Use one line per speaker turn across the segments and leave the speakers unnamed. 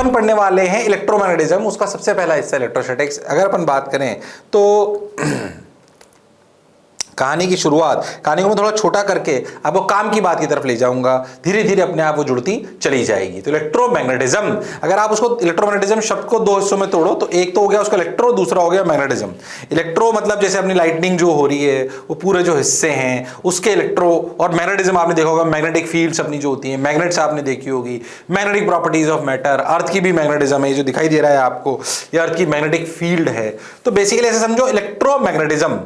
अपन पढ़ने वाले हैं इलेक्ट्रोमैग्नेटिज्म, उसका सबसे पहला हिस्सा इलेक्ट्रोस्टैटिक्स। अगर अपन बात करें तो कहानी की शुरुआत, कहानी को मैं थोड़ा छोटा करके आपको काम की बात की तरफ ले जाऊंगा, धीरे धीरे अपने आप वो जुड़ती चली जाएगी। तो इलेक्ट्रोमैग्नेटिज्म, अगर आप उसको इलेक्ट्रोमैग्नेटिज्म शब्द को दो हिस्सों में तोड़ो तो एक तो हो गया उसका इलेक्ट्रो, दूसरा हो गया मैग्नेटिज्म। इलेक्ट्रो मतलब जैसे अपनी लाइटनिंग जो हो रही है वो पूरे जो हिस्से हैं उसके इलेक्ट्रो, और मैग्नेटिज्म आपने देखा होगा मैग्नेटिक फील्ड्स अपनी जो होती हैं, मैग्नेट्स आपने देखी होगी, मैग्नेटिक प्रॉपर्टीज ऑफ मैटर। अर्थ की भी मैग्नेटिज्म है, जो दिखाई दे रहा है आपको, ये अर्थ की मैग्नेटिक फील्ड है। तो बेसिकली ऐसे समझो इलेक्ट्रोमैग्नेटिज्म,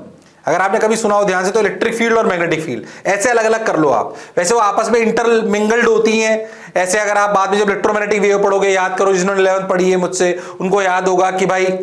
अगर आपने कभी सुना हो ध्यान से तो इलेक्ट्रिक फील्ड और मैग्नेटिक फील्ड ऐसे अलग अलग कर लो आप, वैसे वो आपस में इंटरमिंगल्ड होती हैं। ऐसे अगर आप बाद में जब इलेक्ट्रोमैग्नेटिक वेव पढ़ोगे, याद करो जिन्होंने 11th पढ़ी है मुझसे उनको याद होगा कि भाई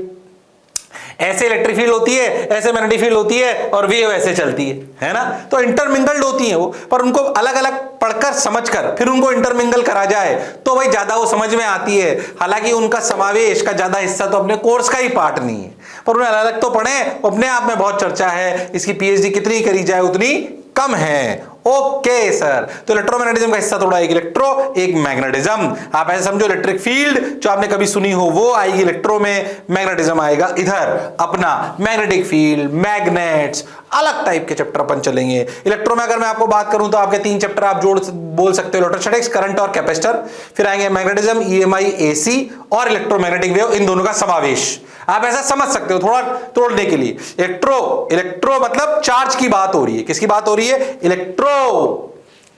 ऐसे इलेक्ट्रिक फील्ड होती है, ऐसे मैग्नेटिक फील्ड होती है, और वेव ऐसे चलती है ना। तो इंटरमिंगल्ड होती हैं वो, पर उनको अलग अलग पढ़कर समझकर फिर उनको इंटरमिंगल करा जाए तो भाई ज्यादा वो समझ में आती है। हालांकि उनका समावेश का ज्यादा हिस्सा तो अपने कोर्स का ही पार्ट नहीं है, पर उन्हें अलग अलग तो पढ़ें, अपने आप में बहुत चर्चा है, इसकी पीएचडी कितनी करी जाए उतनी कम है। ओके सर, तो इलेक्ट्रोमैग्नेटिज्म का हिस्सा थोड़ा, एक इलेक्ट्रो एक मैग्नेटिज्म। आप ऐसे समझो इलेक्ट्रिक फील्ड जो आपने कभी सुनी हो वो आएगी इलेक्ट्रो में, मैग्नेटिज्म आएगा इधर अपना मैग्नेटिक फील्ड, मैग्नेट्स, अलग टाइप के चैप्टर अपन चलेंगे। इलेक्ट्रो में अगर मैं आपको बात करूं तो आपके 3 चैप्टर आप जोड़ बोल सकते हो, इलेक्ट्रोस्टैटिक्स, करंट और कैपेसिटर। फिर आएंगे मैग्नेटिज्म, ईएमआई, एसी और इलेक्ट्रोमैग्नेटिक वेव, इन दोनों का समावेश। आप ऐसा समझ सकते हो थोड़ा तोड़ने के लिए। इलेक्ट्रो मतलब चार्ज की बात हो रही है, किसकी बात हो रही है? इलेक्ट्रो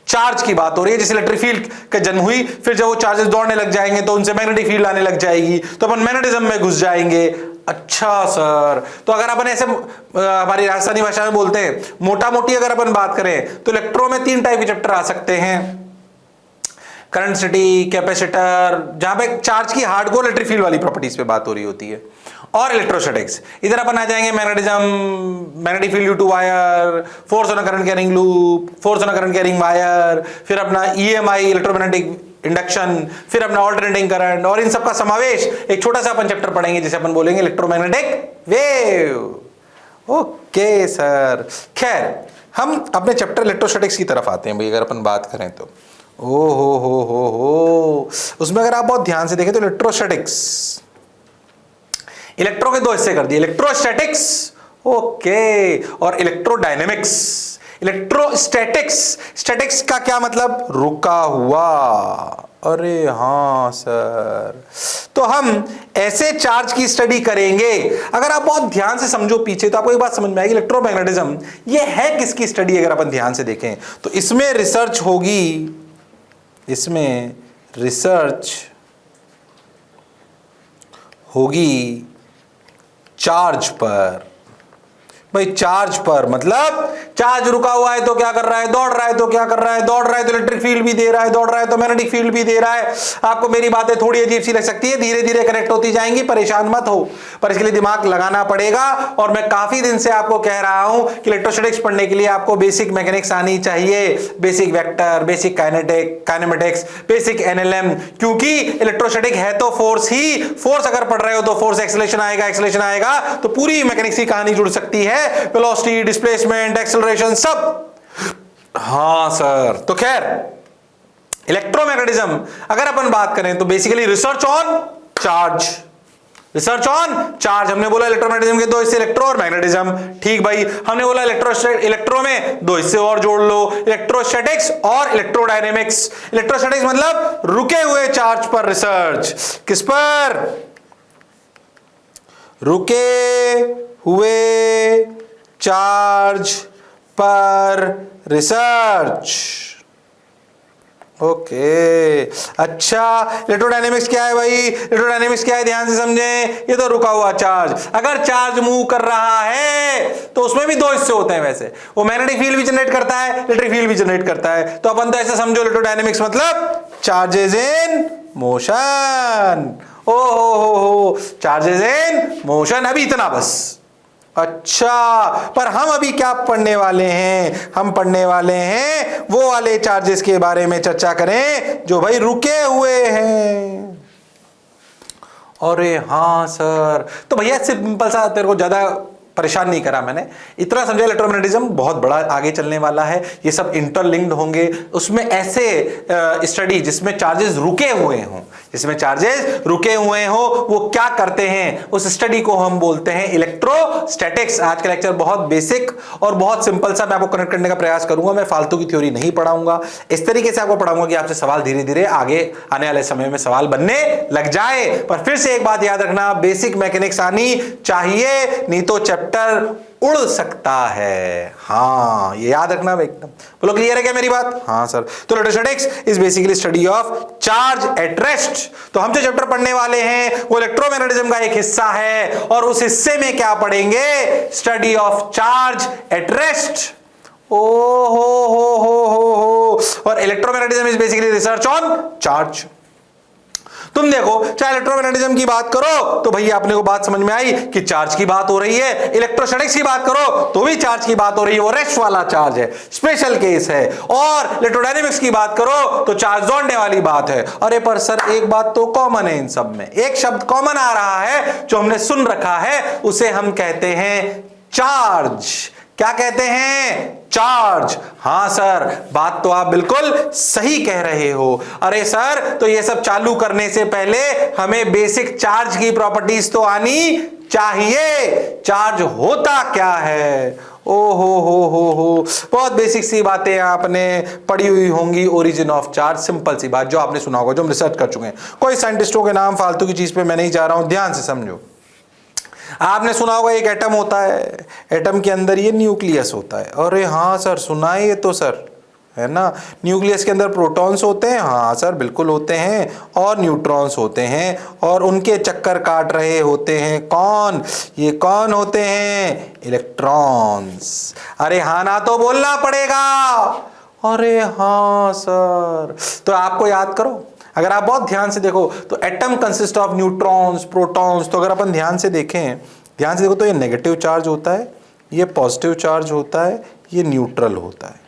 चार्ज की बात हो रही है। जैसे इलेक्ट्रिक फील्ड का जन्म हुई, फिर जब वो चार्जेस दौड़ने लग जाएंगे तो उनसे मैग्नेटिक फील्ड आने लग जाएगी, तो अपन मैग्नेटिज्म में घुस जाएंगे। अच्छा सर, तो अगर अपन ऐसे हमारी राजस्थानी भाषा में बोलते हैं, मोटा मोटी अगर अपन बात करें तो इलेक्ट्रो में 3 टाइप के चैप्टर आ सकते हैं, करंट सिटी, कैपेसिटर, जहां पे चार्ज की हार्डकोर इलेक्ट्रिक फील्ड वाली प्रॉपर्टीज पे बात हो रही होती है, और इलेक्ट्रोस्टैटिक्स। इधर अपन आ जाएंगे magnetism, magnetic field due to wire, force on a current carrying loop, force on a current carrying wire, फिर अपना ईएमआई इलेक्ट्रोमैग्नेटिक इंडक्शन, फिर अपना ऑल्टरनेटिंग करंट, और इन सब का समावेश एक छोटा सा अपन चैप्टर पढ़ेंगे जिसे अपन बोलेंगे इलेक्ट्रोमैग्नेटिक वेव। ओके सर, खैर हम अपने चैप्टर इलेक्ट्रोस्टैटिक्स की तरफ आते हैं भाई। अगर अपन बात करें तो ओ हो, उसमें अगर आप बहुत ध्यान से देखें तो इलेक्ट्रोस्टैटिक्स, इलेक्ट्रो के 2 हिस्से कर दिए, इलेक्ट्रोस्टैटिक्स ओके और इलेक्ट्रोडायनेमिक्स। इलेक्ट्रोस्टैटिक्स, स्टैटिक्स का क्या मतलब? रुका हुआ। अरे हाँ सर, तो हम ऐसे चार्ज की स्टडी करेंगे। अगर आप बहुत ध्यान से समझो पीछे तो आपको एक बात समझ में आएगी, इलेक्ट्रोमैग्नेटिज्म ये है किसकी स्टडी? अगर अपन ध्यान से देखें तो इसमें रिसर्च होगी, इसमें रिसर्च होगी चार्ज पर। भाई चार्ज पर मतलब चार्ज रुका हुआ है तो क्या कर रहा है? दौड़ रहा है तो क्या कर रहा है? दौड़ रहा है तो इलेक्ट्रिक फील्ड भी दे रहा है, दौड़ रहा है तो मैग्नेटिक फील्ड भी दे रहा है। आपको मेरी बातें थोड़ी अजीब सी लग सकती है, धीरे धीरे कनेक्ट होती जाएंगी, परेशान मत हो, पर इसके लिए दिमाग लगाना पड़ेगा। और मैं काफी दिन से आपको कह रहा हूं कि इलेक्ट्रोस्टैटिक्स पढ़ने के लिए आपको बेसिक मैकेनिक्स आनी चाहिए, basic vector, basic kinematics, basic NLM, क्योंकि इलेक्ट्रोस्टैटिक है तो फोर्स ही। फोर्स अगर पढ़ रहे हो तो फोर्स एक्सेलरेशन आएगा, एक्सेलरेशन आएगा तो पूरी मैकेनिक्स की कहानी जुड़ सकती है, वेलोसिटी, डिस्प्लेसमेंट, एक्सेलरेशन सब। हां सर, तो खैर इलेक्ट्रोमैग्नेटिज्म अगर अपन बात करें तो basically research on charge, research on charge. हमने बोला इलेक्ट्रोमैग्नेटिज्म के 2 हिस्से, इलेक्ट्रो और मैग्नेटिज्म। ठीक भाई, हमने बोला इलेक्ट्रो में 2 हिस्से और जोड़ लो, इलेक्ट्रोस्टैटिक्स और इलेक्ट्रोडायनेमिक्स। इलेक्ट्रोस्टैटिक्स मतलब रुके हुए चार्ज पर रिसर्च। किस पर? रुके हुए चार्ज पर रिसर्च। ओके, अच्छा इलेक्ट्रोडायनेमिक्स क्या है भाई? इलेक्ट्रोडायनेमिक्स क्या है ध्यान से समझें, ये तो रुका हुआ चार्ज। अगर चार्ज मूव कर रहा है तो उसमें भी 2 हिस्से होते हैं वैसे, वो मैग्नेटिक फील्ड भी जनरेट करता है, इलेक्ट्रिक फील्ड भी जनरेट करता है। तो अपन तो ऐसा समझो इलेक्ट्रोडायनेमिक्स मतलब चार्जेस इन मोशन। ओ हो, चार्जेस इन मोशन, अभी इतना बस। अच्छा, पर हम अभी क्या पढ़ने वाले हैं? हम पढ़ने वाले हैं वो वाले चार्जेस के बारे में चर्चा करें जो भाई रुके हुए हैं। अरे हाँ सर, तो भैया सिंपल सा, तेरे को ज्यादा परेशान नहीं करा मैंने, इतना समझा इलेक्ट्रोमैग्नेटिज्म बहुत बड़ा आगे चलने वाला है, ये सब इंटरलिंक्ड होंगे। उसमें ऐसे स्टडी जिसमें चार्जेस रुके हुए हों, जिसमें चार्जेस रुके हुए हो वो क्या करते हैं, उस स्टडी को हम बोलते हैं इलेक्ट्रोस्टैटिक्स। आज का लेक्चर बहुत बेसिक और बहुत सिंपल सा मैं आपको कनेक्ट करने का प्रयास करूंगा, मैं फालतू की थ्योरी नहीं पढ़ाऊंगा, इस तरीके से आपको पढ़ाऊंगा कि आपसे सवाल धीरे धीरे आगे आने वाले समय में सवाल बनने लग जाए। पर फिर से एक बात याद रखना, बेसिक मैकेनिक्स आनी चाहिए, नहीं तो चैप्टर उड़ सकता है। हाँ ये याद रखना एकदम। बोलो क्लियर है क्या मेरी बात? हाँ सर। तो electrostatics is basically study of charge at rest. तो हम जो चैप्टर पढ़ने वाले हैं वो इलेक्ट्रोमैग्नेटिज्म का एक हिस्सा है, और उस हिस्से में क्या पढ़ेंगे? Study of charge at rest. ओ हो। और electromagnetism is basically research on charge. तुम देखो, चाहे इलेक्ट्रोमैग्नेटिज्म की बात करो तो भैया अपने को बात समझ में आई कि चार्ज की बात हो रही है, इलेक्ट्रोस्टैटिक्स की बात करो तो भी चार्ज की बात हो रही है, वो रेस्ट वाला चार्ज है, स्पेशल केस है। और इलेक्ट्रोडायनेमिक्स की बात करो तो चार्ज जोड़ने वाली बात है। अरे पर सर एक बात तो कॉमन है इन सब में, एक शब्द कॉमन आ रहा है जो हमने सुन रखा है, उसे हम कहते हैं चार्ज। क्या कहते हैं? चार्ज। हां सर, बात तो आप बिल्कुल सही कह रहे हो। अरे सर तो ये सब चालू करने से पहले हमें बेसिक चार्ज की प्रॉपर्टीज तो आनी चाहिए। चार्ज होता क्या है? ओ हो, बहुत बेसिक सी बातें आपने पढ़ी हुई होंगी। ओरिजिन ऑफ चार्ज, सिंपल सी बात जो आपने सुना होगा, जो हम रिसर्च कर चुके हैं। कोई साइंटिस्टों के नाम फालतू की चीज पे मैं नहीं जा रहा हूं, ध्यान से समझो। आपने सुना होगा एक एटम होता है, एटम के अंदर ये न्यूक्लियस होता है। अरे हाँ सर सुना है ये तो सर, है ना। न्यूक्लियस के अंदर प्रोटॉन्स होते हैं, हाँ सर बिल्कुल होते हैं, और न्यूट्रॉन्स होते हैं, और उनके चक्कर काट रहे होते हैं कौन? ये कौन होते हैं? इलेक्ट्रॉन्स। अरे हाँ ना तो बोलना पड़ेगा। अरे हाँ सर, तो आपको याद करो, अगर आप बहुत ध्यान से देखो तो atom consist of neutrons, protons. तो अगर अपन ध्यान से देखें, ध्यान से देखो तो ये नेगेटिव चार्ज होता है, ये पॉजिटिव चार्ज होता है, ये न्यूट्रल होता है।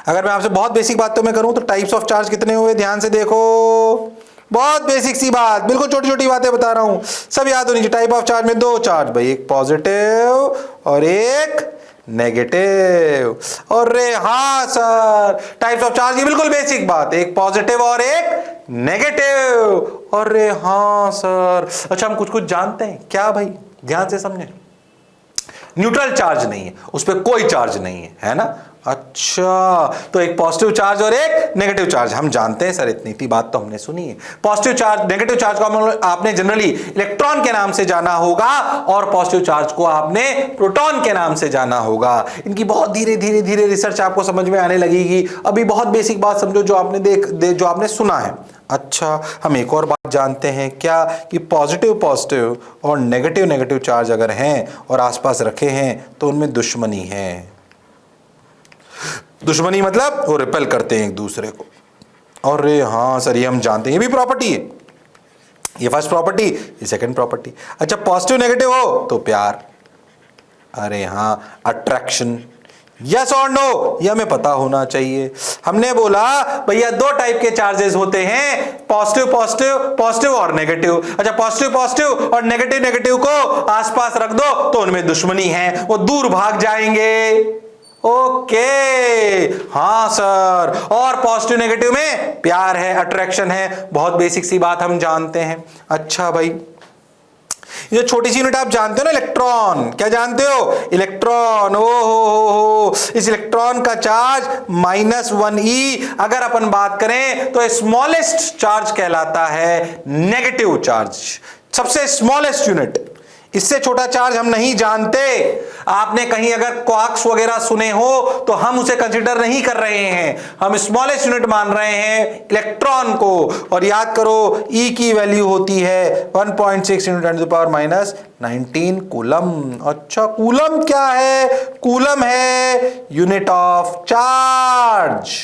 अगर मैं आपसे बहुत बेसिक बातों में करूं तो टाइप्स ऑफ चार्ज कितने हुए? ध्यान से देखो, बहुत बेसिक सी बात, बिल्कुल छोटी छोटी बातें बता रहा हूं, सब याद होनी चाहिए। टाइप ऑफ चार्ज में दो चार्ज भाई, एक पॉजिटिव और एक नेगेटिव। और रे हाँ सर, टाइप्स ऑफ चार्ज की बिल्कुल बेसिक बात, एक पॉजिटिव और एक नेगेटिव। और रे हाँ सर, अच्छा हम कुछ कुछ जानते हैं क्या भाई? ध्यान से समझें। न्यूट्रल चार्ज नहीं है, उस पर कोई चार्ज नहीं है ना। अच्छा, तो एक पॉजिटिव चार्ज और एक नेगेटिव चार्ज हम जानते हैं सर, इतनी बात तो हमने सुनी है। पॉजिटिव चार्ज, नेगेटिव चार्ज को आपने जनरली इलेक्ट्रॉन के नाम से जाना होगा, और पॉजिटिव चार्ज को आपने प्रोटॉन के नाम से जाना होगा। इनकी बहुत धीरे धीरे रिसर्च आपको समझ में आने लगेगी। अभी बहुत बेसिक बात समझो जो आपने जो आपने सुना है। अच्छा, हम एक और बात जानते हैं क्या, कि पॉजिटिव पॉजिटिव और नेगेटिव नेगेटिव चार्ज अगर हैं और आसपास रखे हैं तो उनमें दुश्मनी है। दुश्मनी मतलब वो रिपेल करते हैं एक दूसरे को। और रे हाँ सर, ये हम जानते हैं, ये भी प्रॉपर्टी है। ये फर्स्ट प्रॉपर्टी, ये सेकंड प्रॉपर्टी। अच्छा, पॉजिटिव नेगेटिव हो तो प्यार, अरे हाँ अट्रैक्शन, यस और नो, ये हमें पता होना चाहिए। हमने बोला भैया दो टाइप के चार्जेस होते हैं, पॉजिटिव पॉजिटिव, पॉजिटिव और नेगेटिव। अच्छा, पॉजिटिव पॉजिटिव और नेगेटिव नेगेटिव को आसपास रख दो तो उनमें दुश्मनी है, वो दूर भाग जाएंगे। ओके, हाँ सर, और पॉजिटिव नेगेटिव में प्यार है, अट्रैक्शन है, बहुत बेसिक सी बात हम जानते हैं। अच्छा भाई, ये छोटी सी यूनिट आप जानते हो ना, इलेक्ट्रॉन, क्या जानते हो? इलेक्ट्रॉन। ओ हो, इस इलेक्ट्रॉन का चार्ज -1e। अगर अपन बात करें तो स्मॉलेस्ट चार्ज कहलाता है नेगेटिव चार्ज, सबसे स्मॉलेस्ट यूनिट। इससे छोटा चार्ज हम नहीं जानते। आपने कहीं अगर क्वार्क्स वगैरह सुने हो तो हम उसे कंसीडर नहीं कर रहे हैं, हम स्मॉलेस्ट यूनिट मान रहे हैं इलेक्ट्रॉन को। और याद करो E की वैल्यू होती है 1.6 × 10⁻19 कूलम। अच्छा, कूलम क्या है? कूलम है यूनिट ऑफ चार्ज।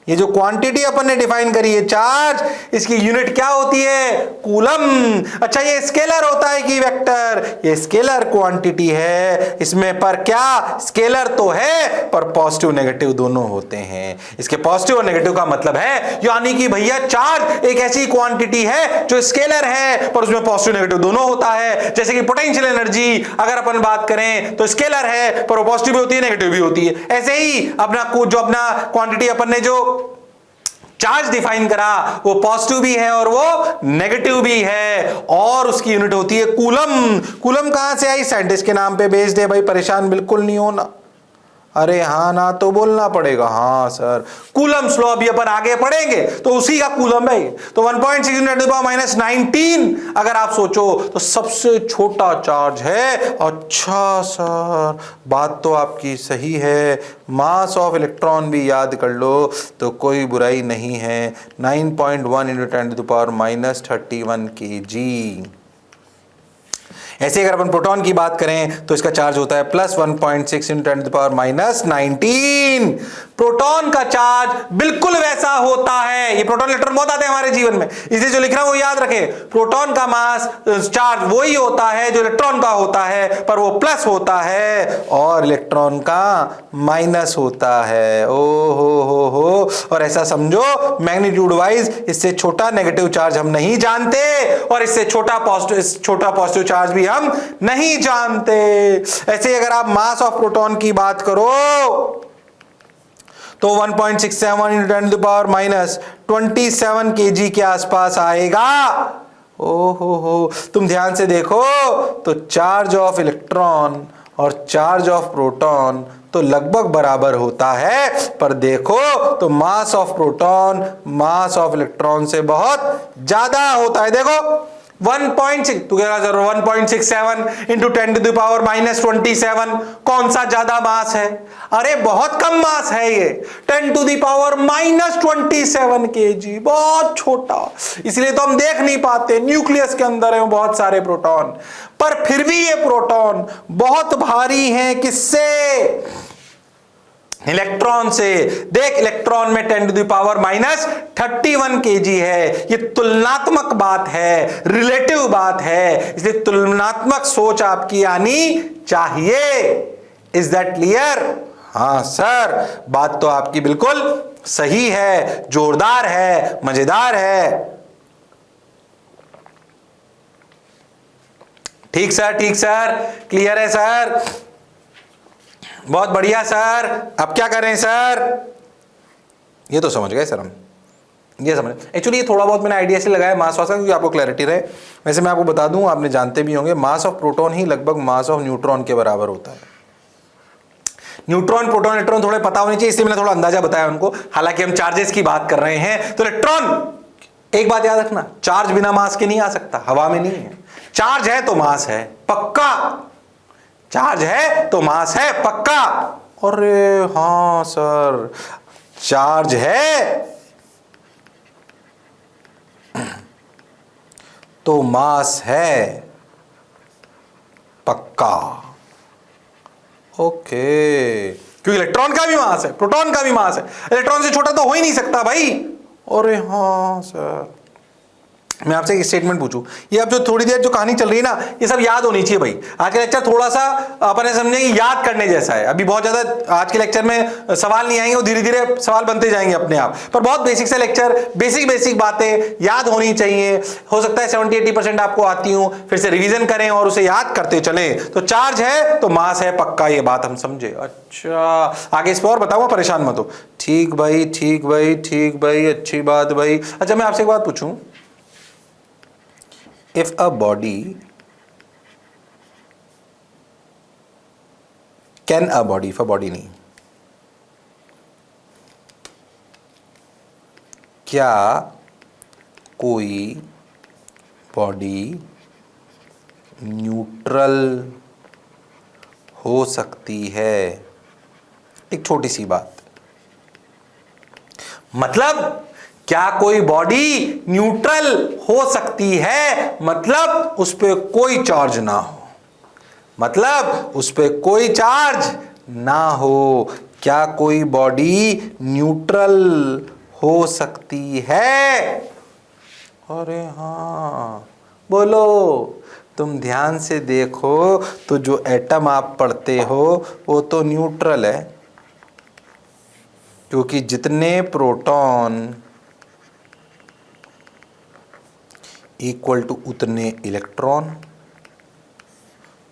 ये जो क्वांटिटी अपन ने डिफाइन करी है चार्ज, इसकी यूनिट क्या होती है? कूलम। अच्छा ये स्केलर होता है कि वेक्टर? ये स्केलर क्वांटिटी है, इसमें पर क्या स्केलर तो है पर पॉजिटिव नेगेटिव दोनों होते हैं। इसके पॉजिटिव और नेगेटिव का मतलब है, यानी कि भैया चार्ज एक ऐसी क्वांटिटी है जो स्केलर है पर उसमें पॉजिटिव नेगेटिव दोनों होता है। जैसे कि पोटेंशियल एनर्जी अगर अपन बात करें तो स्केलर है पर वो पॉजिटिव भी होती है नेगेटिव भी होती है। ऐसे ही अपना क्वांटिटी अपन ने जो चार्ज डिफाइन करा वो पॉजिटिव भी है और वो नेगेटिव भी है, और उसकी यूनिट होती है कूलम। कूलम कहां से आई? साइंटिस्ट के नाम पे बेस्ड है भाई, परेशान बिल्कुल नहीं होना। अरे हाँ ना तो बोलना पड़ेगा, हाँ सर कूलम्स लॉ अभी अपन आगे पढ़ेंगे तो उसी का कूलम है। तो 1.6 - अगर आप सोचो तो सबसे छोटा चार्ज है। अच्छा सर बात तो आपकी सही है, मास ऑफ इलेक्ट्रॉन भी याद कर लो तो कोई बुराई नहीं है। 9.1 × 10⁻31 kg। ऐसे अगर अपन प्रोटॉन की बात करें तो इसका चार्ज होता है +1.6 × 10⁻19। प्रोटॉन का चार्ज बिल्कुल वैसा होता है, ये प्रोटॉन इलेक्ट्रॉन बहुत आते हैं हमारे जीवन में, इसलिए जो लिख रहा हूं वो याद रखें। प्रोटॉन का मास चार्ज वही होता है जो इलेक्ट्रॉन का होता है, पर वो प्लस होता है और इलेक्ट्रॉन का माइनस होता है। ओ हो। और ऐसा समझो मैग्नीट्यूड वाइज इससे छोटा नेगेटिव चार्ज हम नहीं जानते और इससे छोटा पॉजिटिव चार्ज भी हम नहीं जानते। ऐसे अगर आप मास ऑफ प्रोटॉन की बात करो तो 1.67 × 10⁻27 kg के आसपास आएगा। ओहो तुम ध्यान से देखो तो चार्ज ऑफ इलेक्ट्रॉन और चार्ज ऑफ प्रोटॉन तो लगभग बराबर होता है, पर देखो तो mass of proton mass of electron से बहुत ज्यादा होता है। देखो 1.6 तू कह रहा सर 1.67 × 10⁻27 कौन सा ज्यादा मास है? अरे बहुत कम मास है ये, 10⁻27 kg, बहुत छोटा, इसलिए तो हम देख नहीं पाते। न्यूक्लियस के अंदर है बहुत सारे प्रोटॉन, पर फिर भी ये प्रोटॉन बहुत भारी हैं। किससे? इलेक्ट्रॉन से। देख इलेक्ट्रॉन में 10⁻31 kg है, ये तुलनात्मक बात है, रिलेटिव बात है, इसलिए तुलनात्मक सोच आपकी आनी चाहिए। Is that clear? हाँ सर बात तो आपकी बिल्कुल सही है, जोरदार है, मजेदार है। ठीक सर क्लियर है सर, बहुत बढ़िया सर। अब क्या करें सर? ये तो समझ गए सर हम, ये समझ। एक्चुअली ये थोड़ा बहुत मैंने आइडिया से लगाया मास वास का, क्योंकि आपको क्लैरिटी रहे। वैसे मैं आपको बता दूं, आपने जानते भी होंगे, मास ऑफ प्रोटॉन ही लगभग मास ऑफ न्यूट्रॉन के बराबर होता है। न्यूट्रॉन प्रोटॉन इलेक्ट्रॉन थोड़े पता होने चाहिए, इसलिए मैंने थोड़ा अंदाजा बताया उनको। हालांकि हम चार्जेस की बात कर रहे हैं तो इलेक्ट्रॉन, एक बात याद रखना, चार्ज बिना मास के नहीं आ सकता, हवा में नहीं है। चार्ज है तो मास है पक्का, चार्ज है तो मास है पक्का। अरे हाँ सर चार्ज है तो मास है पक्का। ओके, क्योंकि इलेक्ट्रॉन का भी मास है, प्रोटॉन का भी मास है, इलेक्ट्रॉन से छोटा तो हो ही नहीं सकता भाई। अरे हाँ सर, मैं आपसे एक स्टेटमेंट पूछूं, ये अब जो थोड़ी देर जो कहानी चल रही है ना, ये सब याद होनी चाहिए भाई। आज का लेक्चर थोड़ा सा अपने समझे कि याद करने जैसा है। अभी बहुत ज्यादा आज के लेक्चर में सवाल नहीं आएंगे, वो धीरे धीरे सवाल बनते जाएंगे अपने आप, पर बहुत बेसिक सा लेक्चर, बेसिक बातें याद होनी चाहिए। हो सकता है 70-80% आपको आती हूं, फिर से रिवीजन करें और उसे याद करते चले। तो चार्ज है तो मास है पक्का, ये बात हम समझे। अच्छा आगे इस पर और बताऊंगा, परेशान मत हो। ठीक भाई, अच्छी बात भाई। अच्छा मैं आपसे एक बात पूछूं, if a body can a body, if a body नहीं, क्या कोई बॉडी न्यूट्रल हो सकती है? एक छोटी सी बात, मतलब क्या कोई बॉडी न्यूट्रल हो सकती है? मतलब उस पे कोई चार्ज ना हो, मतलब उस पे कोई चार्ज ना हो। क्या कोई बॉडी न्यूट्रल हो सकती है। अरे हाँ, बोलो। तुम ध्यान से देखो तो जो एटम आप पढ़ते हो वो तो न्यूट्रल है, क्योंकि जितने प्रोटॉन इक्वल टू उतने इलेक्ट्रॉन,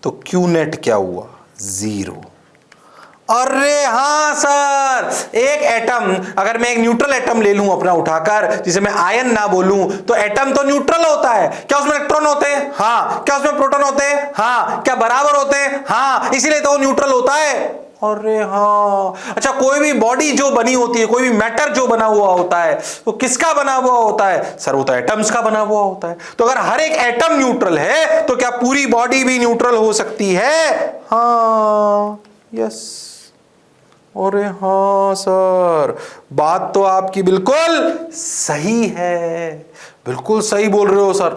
तो क्यू नेट क्या हुआ? 0। अरे हाँ सर, एक एटम, अगर मैं एक न्यूट्रल एटम ले लूं अपना उठाकर, जिसे मैं आयन ना बोलूं, तो एटम तो न्यूट्रल होता है। क्या उसमें इलेक्ट्रॉन होते हैं? हाँ। क्या उसमें प्रोटॉन होते हैं? हाँ। क्या बराबर होते हैं? हाँ। इसीलिए तो वो न्यूट्रल होता है। अरे हाँ, अच्छा, कोई भी बॉडी जो बनी होती है, कोई भी मैटर जो बना हुआ होता है, वो किसका बना हुआ होता है? सर वो तो एटम्स का बना हुआ होता है। तो अगर हर एक एटम न्यूट्रल है, तो क्या पूरी बॉडी भी न्यूट्रल हो सकती है? हाँ, यस। अरे हाँ सर, बात तो आपकी बिल्कुल सही है, बिल्कुल सही बोल रहे हो सर,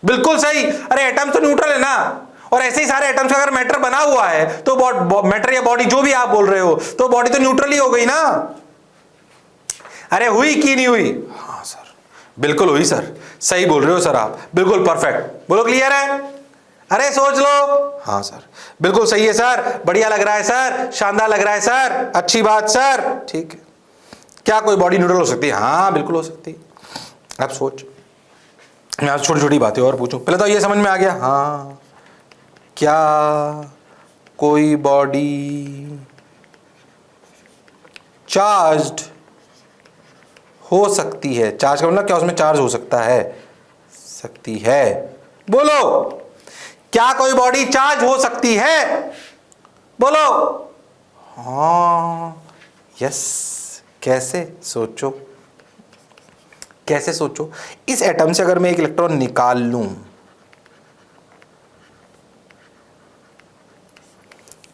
बिल्कुल सही। अरे एटम तो न्यूट्रल है ना, और ऐसे ही सारे एटम्स का अगर मैटर बना हुआ है, तो मैटर या बॉडी जो भी आप बोल रहे हो, तो बॉडी तो न्यूट्रल ही हो गई ना। अरे हुई कि नहीं हुई? हाँ सर, बिल्कुल हुई सर, सही बोल रहे हो सर आप, बिल्कुल परफेक्ट। बोलो क्लियर है? अरे सोच लो। हाँ सर, बिल्कुल सही है सर, बढ़िया लग रहा है सर, शानदार लग रहा है सर, अच्छी बात सर, ठीक है। क्या कोई बॉडी न्यूट्रल हो सकती है? हाँ बिल्कुल हो सकती है। अब सोच, मैं आज छोटी छोटी बातें और पूछूं, पहले तो ये समझ में आ गया। हाँ, क्या कोई बॉडी चार्ज्ड हो सकती है? चार्ज का मतलब क्या उसमें चार्ज हो सकता है? सकती है। बोलो, क्या कोई बॉडी चार्ज हो सकती है? बोलो। हाँ, यस। कैसे? सोचो, कैसे सोचो। इस एटम से अगर मैं एक इलेक्ट्रॉन निकाल लूं,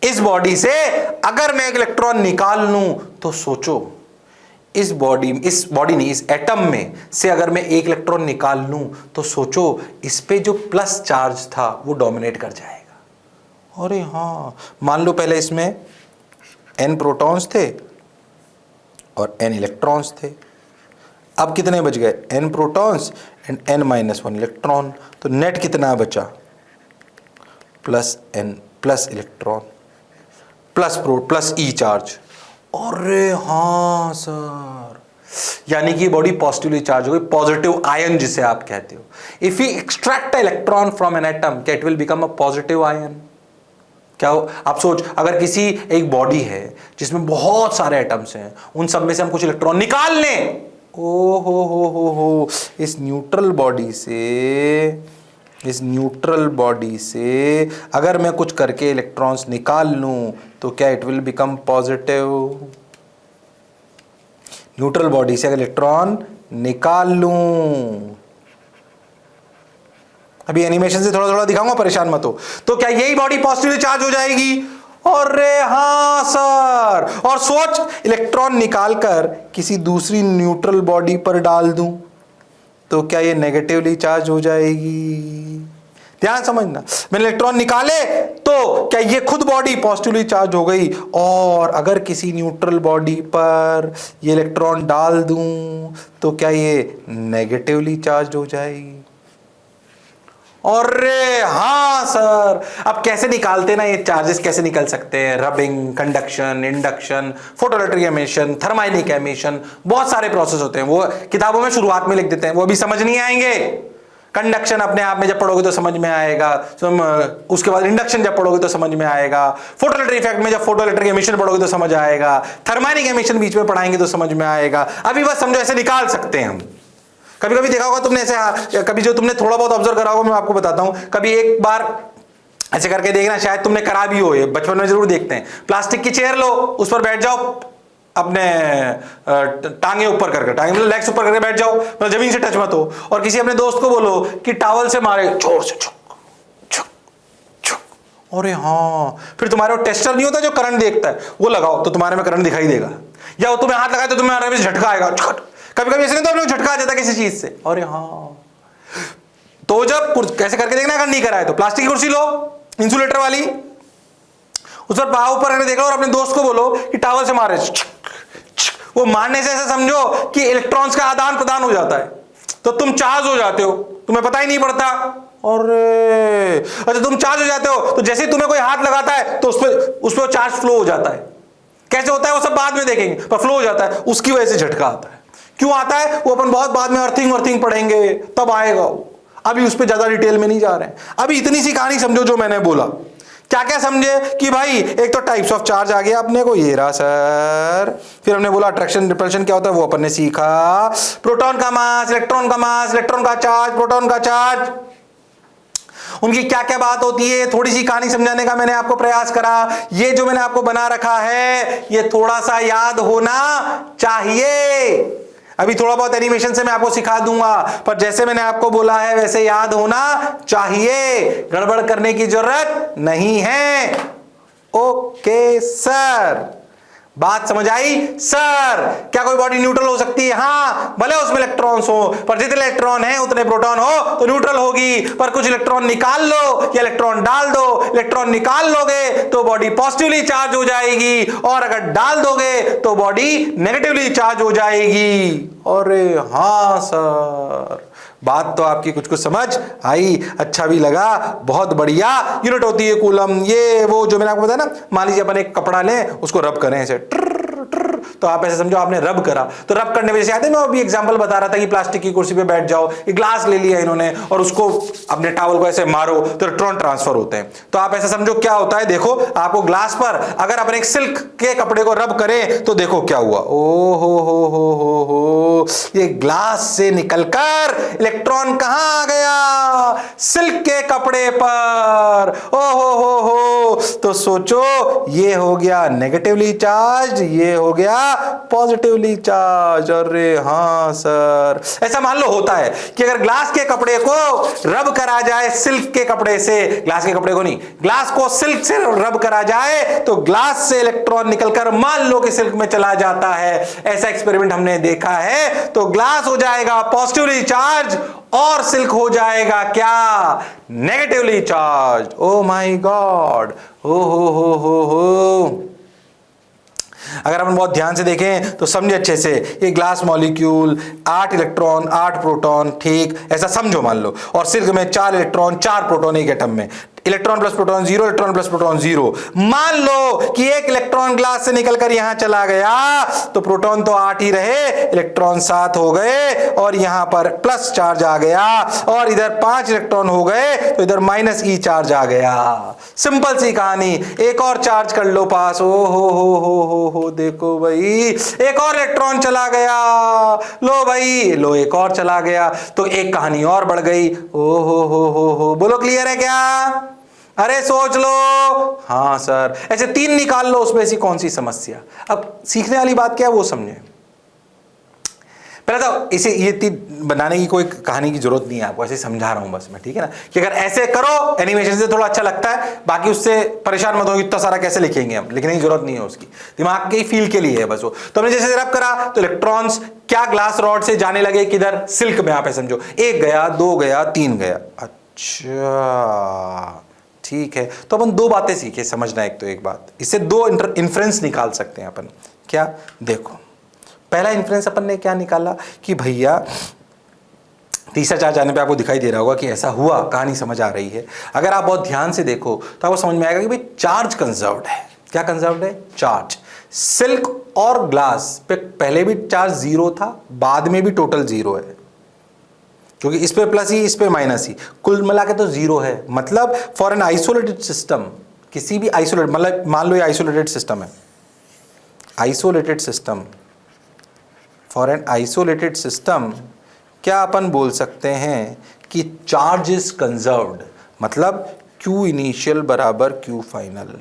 इस बॉडी से अगर मैं एक इलेक्ट्रॉन निकाल लूं, तो सोचो, इस बॉडी नहीं, इस एटम में से अगर मैं एक इलेक्ट्रॉन निकाल लूं, तो सोचो इस पे जो प्लस चार्ज था वो डोमिनेट कर जाएगा। अरे हाँ, मान लो पहले इसमें n प्रोटॉन्स थे और n इलेक्ट्रॉन्स थे। अब कितने बच गए? n protons and n-1 electron. तो नेट कितना बचा? Plus n plus electron plus e charge. अरे हाँ सर, यानी कि बॉडी पॉजिटिवली चार्ज हो गई, पॉजिटिव आयन जिसे आप कहते हो। If you extract electron from an atom, क्या it will become a positive ion? क्या हो? आप सोच, अगर किसी एक बॉडी है जिसमें बहुत सारे एटम्स हैं, उन सब में से हम कुछ इलेक्ट्रॉन निकाल लें, ओ हो, इस न्यूट्रल बॉडी से अगर मैं कुछ करके इलेक्ट्रॉन्स निकाल लूं, तो क्या it will become positive? Neutral body से अगर इलेक्ट्रॉन निकाल लूं, अभी एनिमेशन से थोड़ा थोड़ा दिखाऊंगा, परेशान मत हो। तो क्या यही बॉडी पॉजिटिवली चार्ज हो जाएगी? अरे हाँ सर। और सोच, इलेक्ट्रॉन निकालकर किसी दूसरी न्यूट्रल बॉडी पर डाल दूं, तो क्या ये नेगेटिवली चार्ज हो जाएगी? ध्यान समझना, मैंने इलेक्ट्रॉन निकाले तो क्या ये खुद बॉडी पॉजिटिवली चार्ज हो गई, और अगर किसी न्यूट्रल बॉडी पर ये इलेक्ट्रॉन डाल दूं, तो क्या ये नेगेटिवली चार्ज हो जाएगी? अरे हाँ सर। अब कैसे निकालते ना ये चार्जेस, कैसे निकल सकते हैं? Rubbing, conduction, induction, photoelectric emission, thermionic emission, बहुत सारे प्रोसेस होते हैं। वो किताबों में शुरुआत में लिख देते हैं, वो अभी समझ नहीं आएंगे। कंडक्शन अपने आप में जब पढ़ोगे तो समझ में आएगा, उसके बाद इंडक्शन जब पढ़ोगे तो समझ में आएगा, फोटोइलेक्ट्रिक इफेक्ट में जब फोटोइलेक्ट्रिक एमिशन पढ़ोगे तो समझ आएगा, थर्माइनिक एमिशन बीच में पढ़ाएंगे तो समझ में आएगा। अभी बस समझो ऐसे निकाल सकते हैं हम। कभी कभी देखा होगा तुमने ऐसे, कभी जो तुमने थोड़ा बहुत ऑब्जर्व करा होगा, मैं आपको बताता हूं। कभी एक बार ऐसे करके देखना, शायद तुमने करा भी हो, ये बचपन में जरूर देखते हैं। प्लास्टिक की चेयर लो, उस पर बैठ जाओ, अपने टांगे ऊपर करके, टांगे मतलब लेग्स ऊपर करके बैठ जाओ, मतलब जमीन से टच मत हो, और किसी अपने दोस्त को बोलो कि टॉवल से मारे जोर से, छुक छुक छुक। अरे हाँ, फिर तुम्हारे वो टेस्टर नहीं होता जो करंट देखता है, वो लगाओ तो तुम्हारे में करंट दिखाई देगा, या वो तुम्हें हाथ लगाए तो तुम्हें झटका आएगा। कभी कभी ऐसे नहीं तो अपने झटका आ जाता किसी चीज से। अरे हाँ, तो जब कैसे करके देखना, अगर नहीं कराए तो प्लास्टिक की कुर्सी लो, इंसुलेटर वाली, उस पर पाँव ऊपर करके देखो, और अपने दोस्त को बोलो कि टॉवल से मारे, वो मारने से ऐसा समझो कि इलेक्ट्रॉन्स का आदान प्रदान हो जाता है, तो तुम चार्ज हो जाते हो, तुम्हें पता ही नहीं पड़ता। और अच्छा, तुम चार्ज हो जाते हो तो जैसे ही तुम्हें कोई हाथ लगाता है तो उस पर चार्ज फ्लो हो जाता है। कैसे होता है वो सब बाद में देखेंगे, पर फ्लो हो जाता है, उसकी वजह से झटका आता है। क्यों आता है वो अपन बहुत बाद में अर्थिंग पढ़ेंगे, तब आएगा वो, अभी उस पर ज्यादा डिटेल में नहीं जा रहे हैं। अभी इतनी सी कहानी समझो जो मैंने बोला। क्या क्या समझे कि भाई एक तो टाइप्स ऑफ चार्ज आ गया अपने को, ये रहा सर। फिर हमने बोला अट्रैक्शन रिपल्शन क्या होता है वो अपन ने सीखा। प्रोटॉन का मास, इलेक्ट्रॉन का मास, इलेक्ट्रॉन का चार्ज, प्रोटॉन का चार्ज, उनकी क्या क्या बात होती है, थोड़ी सी कहानी समझाने का मैंने आपको प्रयास करा। ये जो मैंने आपको बना रखा है ये थोड़ा सा याद होना चाहिए। अभी थोड़ा बहुत एनिमेशन से मैं आपको सिखा दूंगा, पर जैसे मैंने आपको बोला है वैसे याद होना चाहिए, गड़बड़ करने की जरूरत नहीं है। ओके सर, बात समझ आई सर? क्या कोई बॉडी न्यूट्रल हो सकती है? हाँ, भले उसमें इलेक्ट्रॉन्स हो, पर जितने इलेक्ट्रॉन हैं उतने प्रोटॉन हो तो न्यूट्रल होगी। पर कुछ इलेक्ट्रॉन निकाल लो या इलेक्ट्रॉन डाल दो, इलेक्ट्रॉन निकाल लोगे तो बॉडी पॉजिटिवली चार्ज हो जाएगी, और अगर डाल दोगे तो बॉडी नेगेटिवली चार्ज हो जाएगी। अरे हाँ सर, बात तो आपकी कुछ कुछ समझ आई, अच्छा भी लगा, बहुत बढ़िया। यूनिट होती है कूलम, ये वो जो मैंने आपको बताया ना। मान लीजिए अपन एक कपड़ा लें, उसको रब करें ऐसे, तो आप ऐसे समझो आपने रब करा, तो रब करने वजह से आते, मैं अभी एग्जांपल बता रहा था कि प्लास्टिक की कुर्सी पे बैठ जाओ, एक ग्लास ले लिया इन्होंने और उसको अपने टॉवल को ऐसे मारो तो इलेक्ट्रॉन ट्रांसफर होते हैं। तो आप ऐसे समझो क्या होता है, देखो आपको ग्लास पर अगर अपन एक सिल्क के कपड़े को रब करें तो देखो क्या हुआ। ओ हो, ये ग्लास से निकलकर इलेक्ट्रॉन कहां आ गया? सिल्क के कपड़े पर। ओ हो, तो सोचो ये हो गया नेगेटिवली चार्ज, ये हो गया पॉजिटिवली चार्ज। अरे हाँ सर, ऐसा मान लो होता है कि अगर ग्लास के कपड़े को रब करा जाए सिल्क के कपड़े से, ग्लास के कपड़े को नहीं, ग्लास को सिल्क से रब करा जाए तो ग्लास से इलेक्ट्रॉन निकलकर मान लो कि सिल्क में चला जाता है। ऐसा एक्सपेरिमेंट हमने देखा है। तो ग्लास हो जाएगा पॉजिटिवली चार्ज और सिल्क हो जाएगा क्या? Negatively charge. Oh my God, हो। अगर अपन बहुत ध्यान से देखें तो समझे अच्छे से, ये ग्लास मॉलिक्यूल 8 इलेक्ट्रॉन 8 प्रोटॉन, ठीक ऐसा समझो मान लो, और सिल्क में 4 इलेक्ट्रॉन 4 प्रोटॉन एक एटम में, electron plus proton 0, electron plus proton 0। मान लो कि एक इलेक्ट्रॉन ग्लास से निकलकर यहां चला गया तो प्रोटॉन तो 8 ही रहे, इलेक्ट्रॉन 7 हो गए और यहां पर प्लस चार्ज आ गया, और इधर 5 इलेक्ट्रॉन हो गए तो इधर माइनस ई चार्ज आ गया। सिंपल सी कहानी। एक और चार्ज कर लो पास। ओ हो, देखो भाई एक और इलेक्ट्रॉन चला गया, लो भाई, लो एक और चला गया, तो एक कहानी और बढ़ गई। ओ हो, बोलो क्लियर है क्या? अरे सोच लो। हाँ सर, ऐसे 3 निकाल लो, उसमें ऐसी कौन सी समस्या? अब सीखने वाली बात क्या है वो समझे। पहले तो इसे ये 3 बनाने की कोई कहानी की जरूरत नहीं है आपको, ऐसे समझा रहा हूं बस मैं, ठीक है ना, कि अगर ऐसे करो एनिमेशन से थोड़ा अच्छा लगता है, बाकी उससे परेशान मत हो इतना सारा कैसे लिखेंगे हम, लिखने की जरूरत नहीं है उसकी, दिमाग के फील के लिए है बस वो। तो हमने जैसे रब करा तो इलेक्ट्रॉन्स क्या ग्लास रॉड से जाने लगे किधर? सिल्क में। आप ऐसे समझो 1 गया, 2 गया, 3 गया। अच्छा ठीक है, तो अपन 2 बातें सीखे, समझना एक तो एक बात, इससे 2 इन्फ्रेंस निकाल सकते हैं अपन। क्या? देखो पहला इन्फ्रेंस अपन ने क्या निकाला कि भैया तीसरा चार्ज आने पे आपको दिखाई दे रहा होगा कि ऐसा हुआ, कहानी समझ आ रही है। अगर आप बहुत ध्यान से देखो तो आपको समझ में आएगा कि भाई चार्ज कंजर्व्ड है। क्या कंजर्व्ड है? चार्ज। सिल्क और ग्लास पे पहले भी चार्ज 0 था, बाद में भी टोटल 0 है, क्योंकि इस पे प्लस ही इस पे माइनस ही, कुल मिला के तो 0 है। मतलब फॉर एन आइसोलेटेड सिस्टम, किसी भी आइसोलेटेड, मतलब मान लो ये आइसोलेटेड सिस्टम है, isolated system, for an isolated system क्या अपन बोल सकते हैं कि चार्ज इज कंजर्व्ड। मतलब Q इनिशियल बराबर Q फाइनल।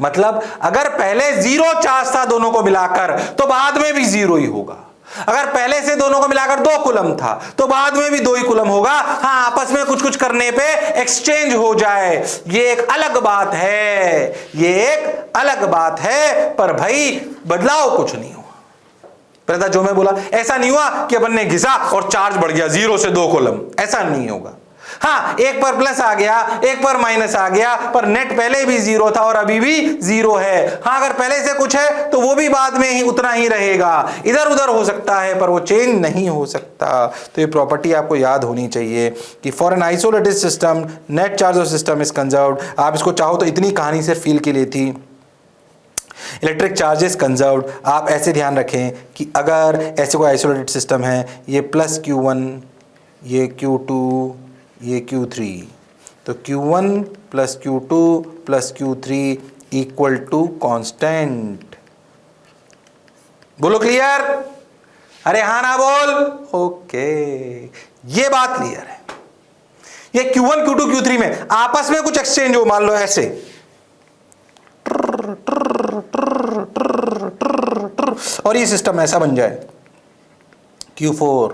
मतलब अगर पहले 0 चार्ज था दोनों को मिलाकर तो बाद में भी 0 ही होगा। अगर पहले से दोनों को मिलाकर 2 कूलम था तो बाद में भी 2 ही कूलम होगा। हाँ, आपस में कुछ कुछ करने पे एक्सचेंज हो जाए, ये एक अलग बात है, ये एक अलग बात है, पर भाई बदलाव कुछ नहीं हुआ। पहले जो मैं बोला ऐसा नहीं हुआ कि अपन ने घिसा और चार्ज बढ़ गया 0 से 2 कॉलम, ऐसा नहीं होगा। हाँ, एक पर प्लस आ गया, एक पर माइनस आ गया, पर नेट पहले भी जीरो था और अभी भी जीरो है। हाँ, अगर पहले से कुछ है तो वो भी बाद में ही उतना ही रहेगा, इधर उधर हो सकता है पर वो चेंज नहीं हो सकता। तो ये प्रॉपर्टी आपको याद होनी चाहिए कि for an isolated system net charge of system is conserved. आप इसको चाहो तो इतनी कहानी से फील के लिए थी। इलेक्ट्रिक चार्जेस कंजर्व्ड, आप ऐसे ध्यान रखें कि अगर ऐसे कोई आइसोलेटेड सिस्टम है, ये प्लस Q1, ये Q2, ये Q3, तो Q1 plus Q2 plus Q3 equal to constant. बोलो क्लियर? अरे हाँ ना बोल। ओके, ये बात क्लियर है। ये Q1 Q2 Q3 में आपस में कुछ एक्सचेंज हो, मान लो ऐसे, और ये सिस्टम ऐसा बन जाए Q4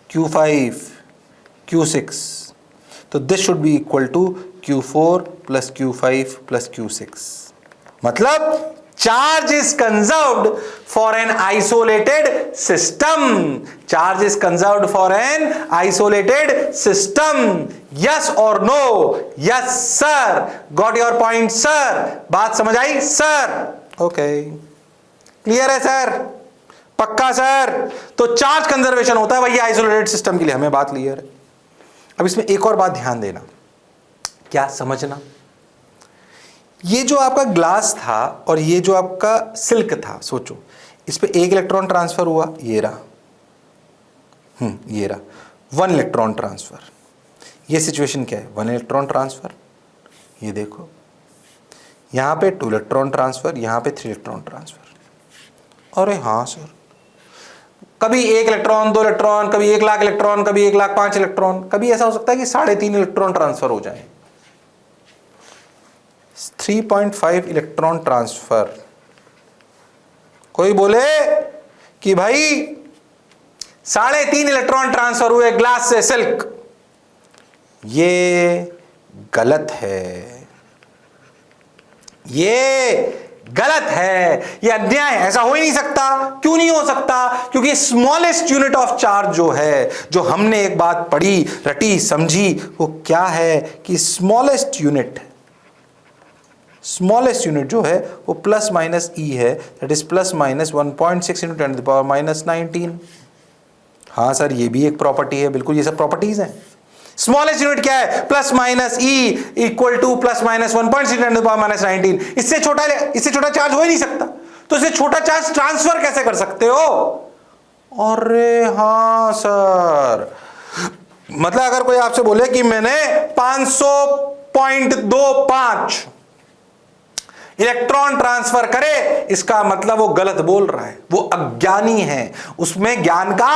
Q5 Q6, तो this should be equal to Q4 plus Q5 plus Q6। मतलब charge is conserved for an isolated system. Charge is conserved for an isolated system. Yes और no? Yes sir. Got your point sir? बात समझ आई सर? Okay, clear है sir? पक्का sir? तो charge conservation होता है वही आइसोलेटेड सिस्टम के लिए, हमें बात क्लियर है। अब इसमें एक और बात ध्यान देना, क्या समझना, ये जो आपका ग्लास था और ये जो आपका सिल्क था, सोचो इस पे एक इलेक्ट्रॉन ट्रांसफर हुआ, ये रहा, ये रहा, 1 इलेक्ट्रॉन ट्रांसफर। ये सिचुएशन क्या है? 1 इलेक्ट्रॉन ट्रांसफर। ये देखो यहां पे 2 इलेक्ट्रॉन ट्रांसफर, यहां पे 3 इलेक्ट्रॉन ट्रांसफर। अरे हाँ सर, कभी 1 इलेक्ट्रॉन, 2 इलेक्ट्रॉन, कभी 1 लाख इलेक्ट्रॉन, कभी 1 लाख 5 इलेक्ट्रॉन, कभी ऐसा हो सकता है कि 3.5 इलेक्ट्रॉन ट्रांसफर हो जाए। 3.5 इलेक्ट्रॉन ट्रांसफर। कोई बोले कि भाई 3.5 इलेक्ट्रॉन ट्रांसफर हुए ग्लास से सिल्क, ये गलत है, ये गलत है, ये अन्याय है, ऐसा हो ही नहीं सकता। क्यों नहीं हो सकता? क्योंकि स्मॉलेस्ट यूनिट ऑफ चार्ज जो है, जो हमने एक बात पढ़ी, रटी, समझी, वो क्या है कि स्मॉलेस्ट यूनिट जो है वो प्लस माइनस ई है, दैट इज प्लस माइनस 1.6 × 10⁻⁻19। हाँ सर, ये भी एक प्रॉपर्टी है, बिल्कुल ये सब प्रॉपर्टीज हैं। स्मॉलेस्ट यूनिट क्या है? Plus minus E equal two plus minus 1.6 × 10⁻⁻19। इससे छोटा चार्ज हो ही नहीं सकता। तो इससे छोटा चार्ज ट्रांसफर कैसे कर सकते हो? अरे हाँ सर, मतलब अगर कोई आपसे बोले कि मैंने 500.25 इलेक्ट्रॉन ट्रांसफर करे, इसका मतलब वो गलत बोल रहा है, वो अज्ञानी है, उसमें ज्ञान का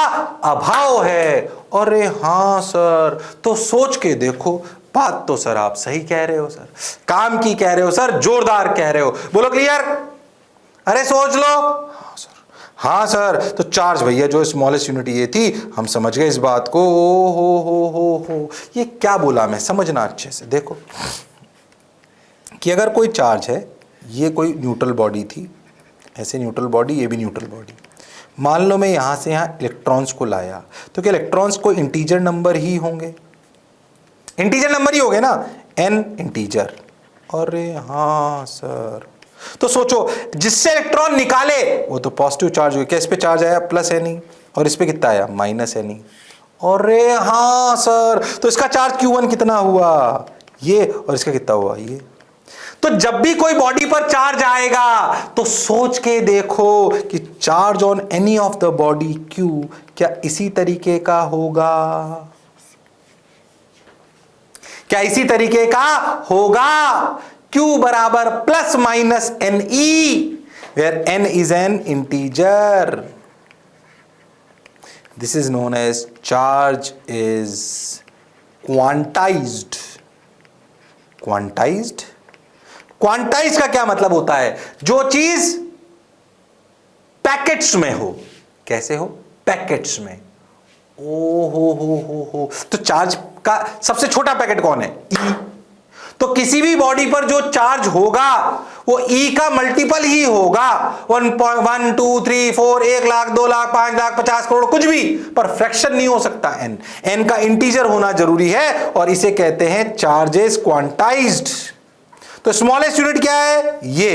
अभाव है। अरे हाँ सर, तो सोच के देखो, बात तो सर आप सही कह रहे हो सर, काम की कह रहे हो सर, जोरदार कह रहे हो। बोलो क्लियर? अरे सोच लो। हाँ सर, हाँ सर, तो चार्ज भैया जो स्मॉलेस्ट यूनिट ये थी, हम समझ गए इस बात को। ओ हो, ये क्या बोला मैं, समझना अच्छे से। देखो कि अगर कोई चार्ज है, ये कोई न्यूट्रल बॉडी थी, ऐसे न्यूट्रल बॉडी, ये भी न्यूट्रल बॉडी, मान लो मैं यहाँ से यहाँ इलेक्ट्रॉन्स को लाया, तो क्या इलेक्ट्रॉन्स को इंटीजर नंबर ही होंगे? इंटीजर नंबर ही होंगे ना, n इंटीजर। अरे हाँ सर, तो सोचो जिससे इलेक्ट्रॉन निकाले वो तो पॉजिटिव चार्ज हुए, क्या इस पे चार्ज आया प्लस Ne, और इस पे कितना आया माइनस Ne। अरे हाँ सर, तो इसका चार्ज Q1 कितना हुआ ये, और इसका कितना हुआ ये। तो जब भी कोई बॉडी पर चार्ज आएगा तो सोच के देखो कि charge on any of the body Q क्या इसी तरीके का होगा? क्या इसी तरीके का होगा? Q बराबर plus minus Ne, where n is an integer. This is known as charge is quantized. Quantized? Quantize का क्या मतलब होता है? जो चीज पैकेट्स में हो। कैसे हो? पैकेट्स में। ओ हो, तो चार्ज का सबसे छोटा पैकेट कौन है? ई। तो किसी भी बॉडी पर जो चार्ज होगा वो E का मल्टीपल ही होगा। 1, 2, 3, 4, 1 लाख, 2 लाख, 5 लाख, 50 करोड़, कुछ भी, पर फ्रैक्शन नहीं हो सकता। n का इंटीजर होना जरूरी है और इसे कहते हैं चार्जेस क्वांटाइज्ड। तो स्मॉलेस्ट यूनिट क्या है? ये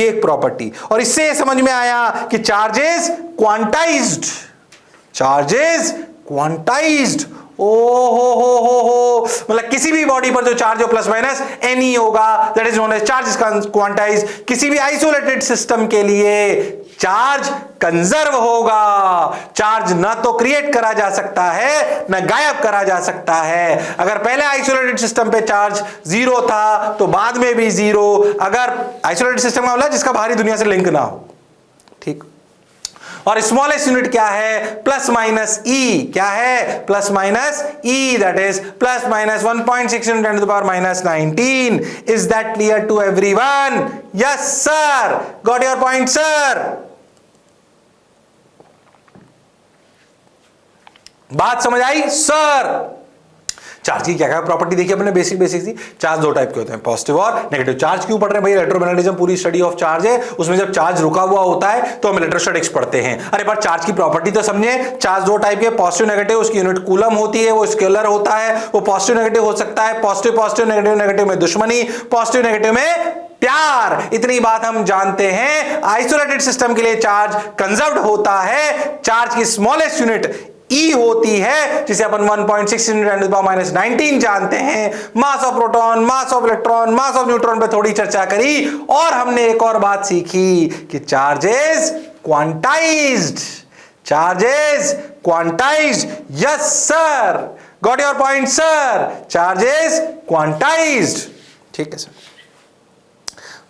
एक प्रॉपर्टी। और इससे समझ में आया कि चार्जेस क्वांटाइज्ड, चार्जेस क्वांटाइज्ड, ओ हो, मतलब किसी भी बॉडी पर जो चार्ज हो प्लस माइनस एनी होगा, that is known as charge quantized. किसी भी आइसोलेटेड सिस्टम के लिए चार्ज कंजर्व होगा। चार्ज ना तो क्रिएट करा जा सकता है ना गायब करा जा सकता है। अगर पहले आइसोलेटेड सिस्टम पे चार्ज 0 था तो बाद में भी 0। अगर आइसोलेटेड सिस्टम का मतलब जिसका बाहरी दुनिया से लिंक ना हो, ठीक। और स्मॉलेस्ट यूनिट क्या है? Plus minus e. क्या है? Plus minus e, that is plus minus 1.6 × 10⁻19। Is that clear to everyone? Yes sir, got your point sir? बात समझ आई सर? चार्ज की क्या क्या प्रॉपर्टी देखिए अपने, बेसिक सी। चार्ज दो टाइप के होते हैं, पॉजिटिव और नेगेटिव। चार्ज क्यों पढ़ रहे हैं भाई? इलेक्ट्रोमैग्नेटिज्म पूरी स्टडी ऑफ चार्ज है। उसमें जब चार्ज रुका हुआ होता है तो हम इलेक्ट्रोस्टैटिक्स पढ़ते हैं। अरे पर चार्ज की प्रॉपर्टी तो समझे। चार्ज दो टाइप के, पॉजिटिव नेगेटिव। उसकी यूनिट कूलम होती है, वो स्केलर होता है। वो पॉजिटिव नेगेटिव हो सकता है, पॉजिटिव नेगेटिव, नेगेटिव में दुश्मनी, पॉजिटिव नेगेटिव में प्यार। इतनी बात हम जानते हैं। आइसोलेटेड सिस्टम के लिए चार्ज कंजर्व्ड होता है। चार्ज की स्मॉलेस्ट यूनिट E होती है, जिसे अपन 1.6 × 10⁻19 जानते हैं। Mass of proton, mass of electron, mass of neutron पे थोड़ी चर्चा करी और हमने एक और बात सीखी कि charges quantized, charges quantized. Yes sir, got your point sir? Charges quantized, ठीक है सर,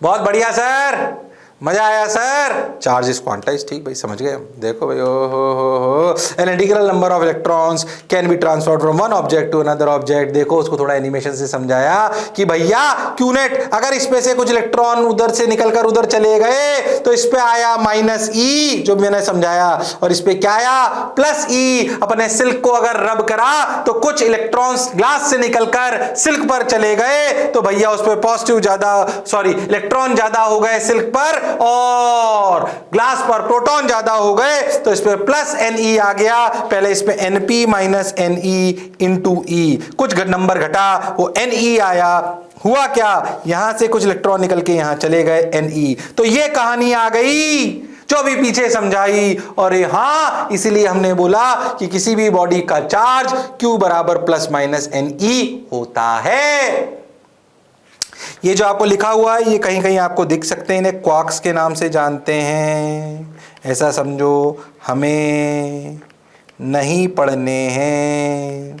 बहुत बढ़िया सर, मजा आया सर। चार्ज इज क्वांटाइज, ठीक भाई, समझ गए। देखो भाई, ओ हो, an integral number of electrons can be transferred from one object to another object. देखो उसको थोड़ा एनिमेशन से समझाया कि भैया क्यूनेट, अगर इसमें से कुछ इलेक्ट्रॉन उधर से निकलकर उधर चले गए तो इस पे आया माइनस ई, जो मैंने समझाया, और इस पे क्या आया? प्लस ई। अपने सिल्क को अगर रब करा तो कुछ इलेक्ट्रॉन्स ग्लास से निकलकर सिल्क पर चले गए तो भैया उस पे पॉजिटिव ज्यादा, सॉरी इलेक्ट्रॉन ज्यादा हो गए सिल्क पर, और ग्लास पर प्रोटॉन ज्यादा हो गए तो इस पे प्लस Ne आ गया। पहले इस पे Np माइनस Ne इंटू ई, कुछ नंबर घटा, वो Ne आया। हुआ क्या? यहां से कुछ इलेक्ट्रॉन निकल के यहां चले गए Ne। तो ये कहानी आ गई जो भी पीछे समझाई। और हां, इसीलिए हमने बोला कि किसी भी बॉडी का चार्ज Q बराबर प्लस माइनस Ne होता है। ये जो आपको लिखा हुआ है ये कहीं कहीं आपको दिख सकते हैं, इन्हें क्वार्क्स के नाम से जानते हैं। ऐसा समझो, हमें नहीं पढ़ने हैं,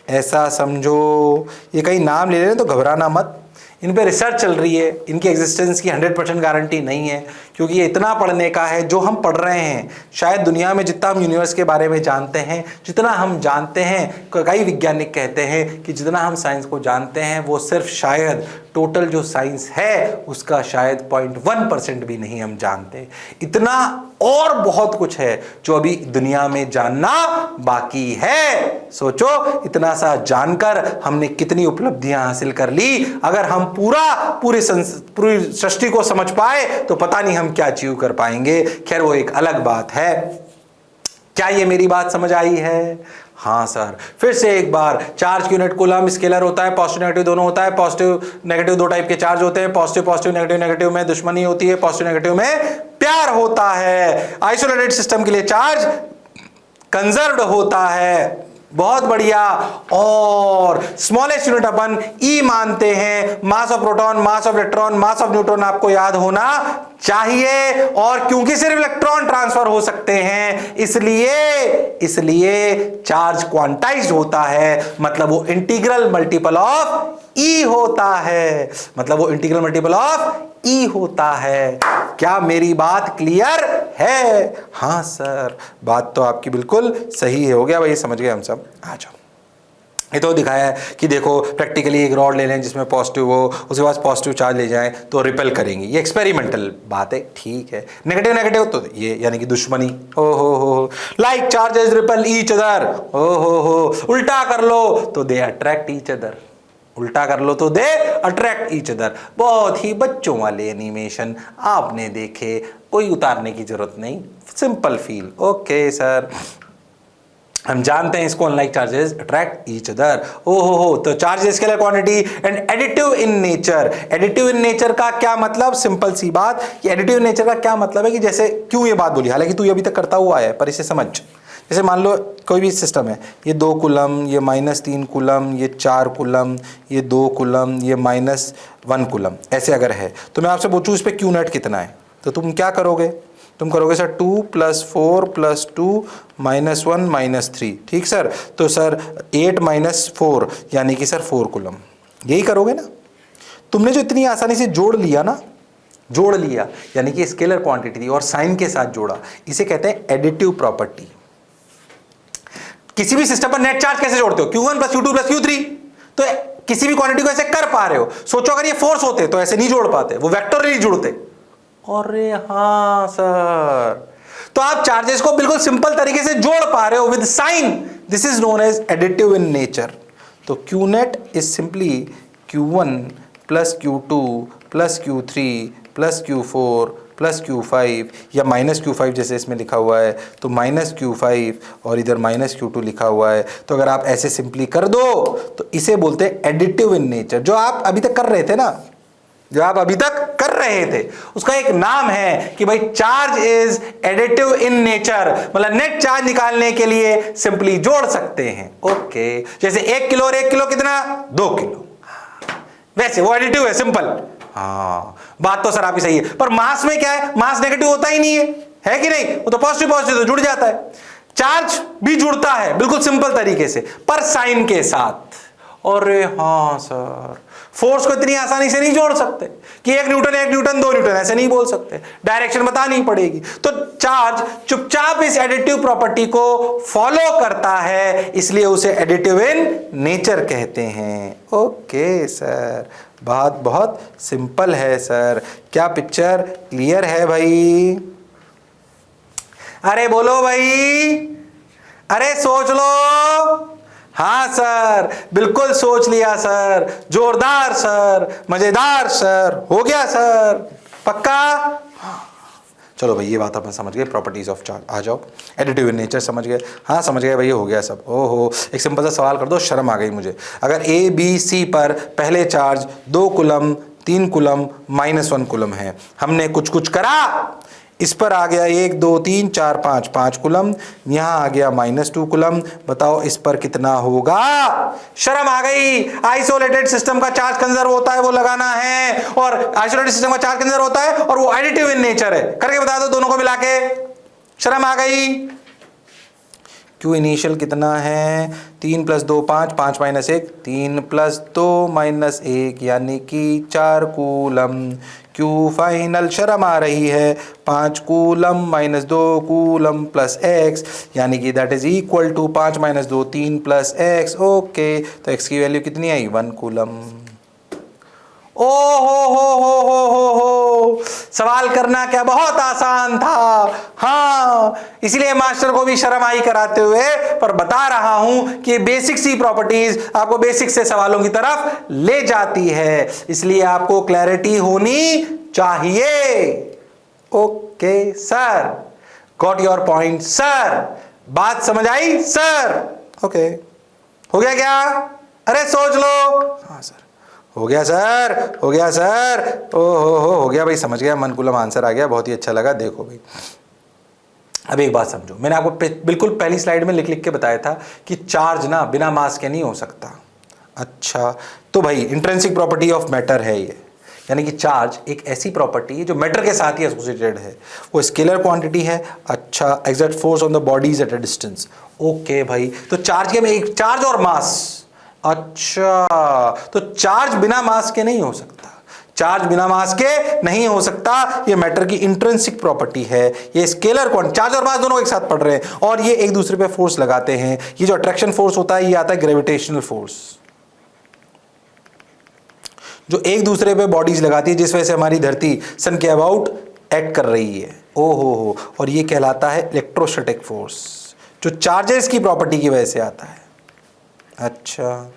ऐसा समझो। ये कहीं नाम ले रहे हैं तो घबराना मत, इन पे रिसर्च चल रही है। इनकी एग्जिस्टेंस की 100% गारंटी नहीं है, क्योंकि ये इतना पढ़ने का है जो हम पढ़ रहे हैं। शायद दुनिया में जितना हम यूनिवर्स के बारे में जानते हैं, जितना हम जानते हैं, कई वैज्ञानिक कहते हैं कि जितना हम साइंस को जानते हैं वो सिर्फ शायद टोटल जो साइंस है उसका शायद 0.1% भी नहीं हम जानते। इतना और बहुत कुछ है जो अभी दुनिया में जानना बाकी है। सोचो, इतना सा जानकर हमने कितनी उपलब्धियां हासिल कर ली। अगर हम पूरी सृष्टि को समझ पाए तो पता नहीं हम क्या अचीव कर पाएंगे। खैर, वो एक अलग बात है। क्या ये मेरी बात समझ आई है? हाँ सर, फिर से एक बार, चार्ज की यूनिट कूलम, स्केलर होता है, पॉजिटिव नेगेटिव दोनों होता है। पॉजिटिव नेगेटिव दो टाइप के चार्ज होते हैं, पॉजिटिव नेगेटिव, नेगेटिव में दुश्मनी होती है, पॉजिटिव नेगेटिव में प्यार होता है। आइसोलेटेड सिस्टम के लिए चार्ज कंजर्व्ड होता है, बहुत बढ़िया। और स्मॉलेस्ट यूनिट अपन ई मानते हैं। Mass of proton, mass of electron, mass of neutron आपको याद होना चाहिए। और क्योंकि सिर्फ इलेक्ट्रॉन ट्रांसफर हो सकते हैं, इसलिए चार्ज क्वांटाइज्ड होता है, मतलब वो इंटीग्रल मल्टीपल ऑफ ई होता है, मतलब वो इंटीग्रल मल्टीपल ऑफ ई होता है। क्या मेरी बात क्लियर है? हाँ सर, बात तो आपकी बिल्कुल सही है। हो गया भाई, समझ गए हम सब। आ जाओ, ये तो दिखाया है कि देखो प्रैक्टिकली एक रॉड ले लें जिसमें पॉजिटिव हो, उसके बाद पॉजिटिव चार्ज ले जाएं तो रिपेल करेंगी। ये एक्सपेरिमेंटल बात है, ठीक है। नेगेटिव नेगेटिव तो ये यानी कि दुश्मनी। ओ हो, like charges repel each other. ओ हो, उल्टा कर लो तो दे अट्रैक्ट ईच अदर। उल्टा कर लो तो दे अट्रैक्ट ईच अदर। बहुत ही बच्चों वाले एनिमेशन आपने देखे, कोई उतारने की जरूरत नहीं, सिंपल फील। ओके सर, हम जानते हैं इसको unlike charges attract each other. हो तो charge scalar quantity and additive in nature. Additive in nature का क्या मतलब? सिंपल सी बात, ये एडिटिव इन नेचर का क्या मतलब है कि जैसे क्यों ये बात बोली, हालांकि तू अभी तक करता हुआ है पर इसे समझ। जैसे मान लो कोई भी सिस्टम है, ये 2 कूलम, ये -3 कूलम, ये 4 कूलम, ये 2 कूलम, ये -1 कूलम, ऐसे अगर है तो मैं आपसे पूछूं इस पे क्यू नेट कितना है, तो तुम क्या करोगे? तुम करोगे सर 2 + 4 + 2 -1 -3, ठीक सर। तो सर 8 - 4 यानी कि सर 4 कूलम, यही करोगे ना। तुमने जो इतनी आसानी से जोड़ लिया ना, जोड़ लिया यानी कि स्केलर क्वांटिटी थी और साइन के साथ जोड़ा, इसे कहते हैं एडिटिव प्रॉपर्टी। किसी भी सिस्टम पर नेट चार्ज कैसे जोड़ते हो? Q1 + Q2 + Q3। तो किसी भी क्वांटिटी को ऐसे कर पा रहे हो। सोचो अगर ये फोर्स होते तो ऐसे नहीं जोड़ पाते, वो वेक्टोरली जुड़ते। अरे हाँ सर, तो आप चार्जेस को बिल्कुल सिंपल तरीके से जोड़ पा रहे हो with sign, this is known as additive in nature. तो Q net is simply Q1 + Q2 + Q3 + Q4 + Q5 या -Q5 जैसे इसमें लिखा हुआ है, तो -Q5 और इधर -Q2 लिखा हुआ है। तो अगर आप ऐसे सिंपली कर दो तो इसे बोलते हैं एडिटिव इन नेचर। जो आप अभी तक कर रहे थे ना, जो आप अभी तक कर रहे थे, उसका एक नाम है कि भाई charge is additive in nature. मतलब नेट चार्ज निकालने के लिए सिंपली जोड़ सकते हैं। ओके, जैसे 1 किलो और 1 किलो कितना? 2 किलो, वैसे वो एडिटिव है, सिंपल। हाँ, बात तो सर आपकी सही है, पर मास में क्या है? मास नेगेटिव होता ही नहीं है कि नहीं? वो तो पॉजिटिव पॉजिटिव तो जुड़ जाता है। चार्ज भी जुड़ता है बिल्कुल सिंपल तरीके से, पर साइन के साथ। अरे हाँ सर, फोर्स को इतनी आसानी से नहीं जोड़ सकते कि 1 न्यूटन 1 न्यूटन 2 न्यूटन, ऐसे नहीं बोल सकते, डायरेक्शन बतानी पड़ेगी। तो चार्ज चुपचाप इस एडिटिव प्रॉपर्टी को फॉलो करता है, इसलिए उसे एडिटिव इन नेचर कहते हैं। ओके सर, बात बहुत सिंपल है सर। क्या पिक्चर क्लियर है भाई? अरे बोलो भाई, अरे सोच लो। हाँ सर, बिल्कुल सोच लिया सर, जोरदार सर, मजेदार सर, हो गया सर, पक्का? चलो भाई, ये बात अपन समझ गए, प्रॉपर्टीज ऑफ चार्ज। आ जाओ, एडिटिव इन नेचर समझ गए? हाँ समझ गए भाई, हो गया सब। ओहो, एक सिंपल सा सवाल कर दो, शर्म आ गई मुझे। अगर ए बी सी पर पहले चार्ज 2 कूलम 3 कूलम -1 कूलम है, हमने कुछ कुछ करा, इस पर आ गया 1 2 3 4 5 कूलम, यहां आ गया -2 कूलम, बताओ इस पर कितना होगा? शर्म आ गई। आइसोलेटेड सिस्टम का चार्ज कंजर्व होता है, वो लगाना है, और आइसोलेटेड सिस्टम का चार्ज कंजर्व होता है और वो एडिटिव इन नेचर है। करके बता दो दोनों को मिला के। शर्म आ गई। क्यू इनिशियल कितना है? 3 + 2 5, 5 - 1, 3 + 2 -1 यानी कि 4 कूलम। क्यू फाइनल, शर्म आ रही है, 5 कूलम -2 कूलम + x यानी कि that is equal to 5 - 2 3 + x। Okay, तो x की वैल्यू कितनी आई? 1 कूलम। ओ हो, सवाल करना क्या बहुत आसान था। हाँ, इसीलिए मास्टर को भी शर्म आई कराते हुए, पर बता रहा हूं कि बेसिक सी प्रॉपर्टीज आपको बेसिक से सवालों की तरफ ले जाती है, इसलिए आपको क्लैरिटी होनी चाहिए। Okay sir, got your point sir, बात समझ आई सर? ओके, हो गया क्या? अरे सोच लो। हाँ सर, हो गया सर, हो गया सर। ओ हो गया भाई, समझ गया, 1 कूलम आंसर आ गया, बहुत ही अच्छा लगा। देखो भाई, अब एक बात समझो, मैंने आपको बिल्कुल पहली स्लाइड में लिख लिख के बताया था कि चार्ज ना बिना मास के नहीं हो सकता। अच्छा, तो भाई इंट्रिंसिक प्रॉपर्टी ऑफ मैटर है ये, यानी कि चार्ज एक ऐसी प्रॉपर्टी है जो मैटर के साथ ही एसोसिएटेड है, वो स्केलर क्वांटिटी है। अच्छा, exact force on the bodies at a distance. Okay भाई, तो चार्ज के में एक चार्ज और मास। अच्छा, तो चार्ज बिना मास के नहीं हो सकता, चार्ज बिना मास के नहीं हो सकता, ये मैटर की इंट्रिंसिक प्रॉपर्टी है। ये स्केलर क्वांटिटी, चार्ज और मास दोनों एक साथ पढ़ रहे हैं और ये एक दूसरे पे फोर्स लगाते हैं। ये जो अट्रैक्शन फोर्स होता है, ये आता है ग्रेविटेशनल फोर्स, जो एक दूसरे पे बॉडीज लगाती है, जिस वजह से हमारी धरती सन के अबाउट एक्ट कर रही है। ओहो, और ये कहलाता है इलेक्ट्रोस्टैटिक फोर्स, जो चार्जेस की प्रॉपर्टी की वजह से आता है। अच्छा,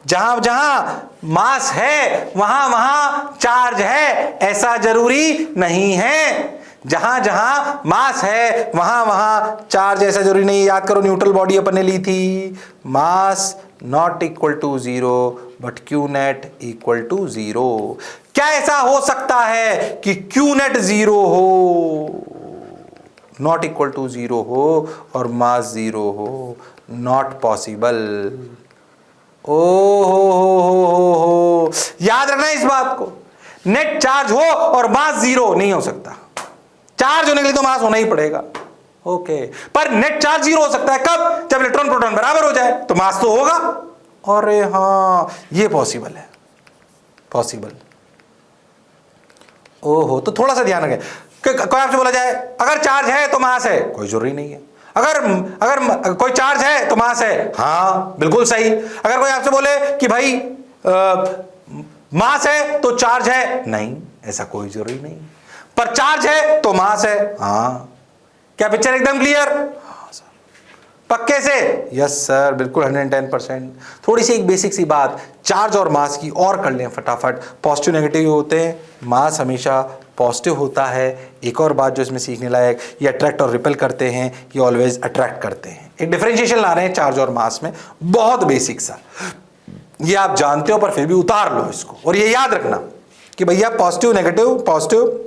जहां जहां मास है वहां वहां चार्ज है, ऐसा जरूरी नहीं है। जहां जहां मास है वहां वहां चार्ज, ऐसा जरूरी नहीं। याद करो न्यूट्रल बॉडी अपन ने ली थी, mass not equal to zero but Q net equal to zero. क्या ऐसा हो सकता है कि क्यू नेट जीरो हो, नॉट इक्वल टू जीरो हो और मास जीरो हो? Not possible. ओ हो, याद रखना इस बात को, नेट चार्ज हो और मास जीरो नहीं हो सकता। चार्ज होने के लिए तो मास होना ही पड़ेगा, ओके। पर नेट चार्ज जीरो हो सकता है कब? जब इलेक्ट्रॉन प्रोटॉन बराबर हो जाए तो मास तो होगा। अरे हां, ये पॉसिबल है, पॉसिबल। ओहो, तो थोड़ा सा ध्यान रखें। कोई आपसे बोला जाए अगर चार्ज है तो मास है, कोई जरूरी नहीं है। अगर कोई चार्ज है तो मास है, हाँ बिल्कुल सही। अगर कोई आपसे बोले कि भाई मास है तो चार्ज है, नहीं, ऐसा कोई जरूरी नहीं। पर चार्ज है तो मास है, हाँ। क्या पिक्चर एकदम क्लियर? हाँ सर, पक्के से? यस सर, बिल्कुल 110%। थोड़ी सी एक बेसिक सी बात चार्ज और मास की और कर लें फटाफट। पॉजिटिव नेगेटिव होते हैं, मास हमेशा पॉजिटिव होता है। एक और बात जो इसमें सीखने लायक, ये अट्रैक्ट और रिपेल करते हैं, ये ऑलवेज अट्रैक्ट करते हैं। एक डिफरेंशिएशन ला रहे हैं चार्ज और मास में, बहुत बेसिक सा, ये आप जानते हो पर फिर भी उतार लो इसको। और ये याद रखना कि भैया पॉजिटिव नेगेटिव, पॉजिटिव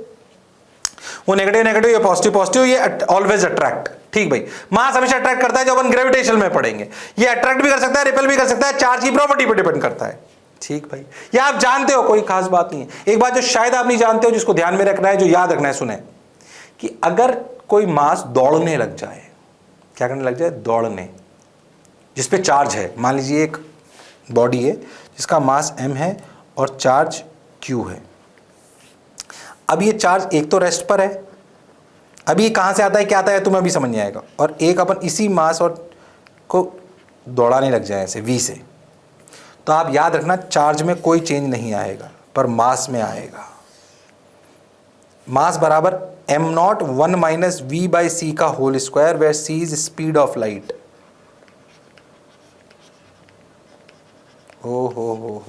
वो नेगेटिव नेगेटिव, ये पॉजिटिव पॉजिटिव, ये ऑलवेज अट्रैक्ट। ठीक भाई, मास हमेशा अट्रैक्ट करता है, जो अपन ग्रेविटेशन में पढ़ेंगे। ये अट्रैक्ट भी कर सकता है, रिपेल भी कर सकता है, चार्ज की प्रॉपर्टी पर डिपेंड करता है। ठीक भाई, ये आप जानते हो, कोई खास बात नहीं है। एक बात जो शायद आप नहीं जानते हो, जिसको ध्यान में रखना है, जो याद रखना है, सुने कि अगर कोई मास दौड़ने लग जाए, क्या करने लग जाए? दौड़ने, जिसपे चार्ज है। मान लीजिए एक बॉडी है जिसका मास m है और चार्ज q है। अब ये चार्ज एक तो रेस्ट पर है, अभी कहां से आता है क्या आता है तुम्हें अभी समझ नहीं आएगा। और एक अपन इसी मास और को दौड़ाने लग जाए ऐसे v से, तो आप याद रखना चार्ज में कोई चेंज नहीं आएगा पर मास में आएगा। मास बराबर m not 1 minus v by C का whole square, where c is speed of light. हो,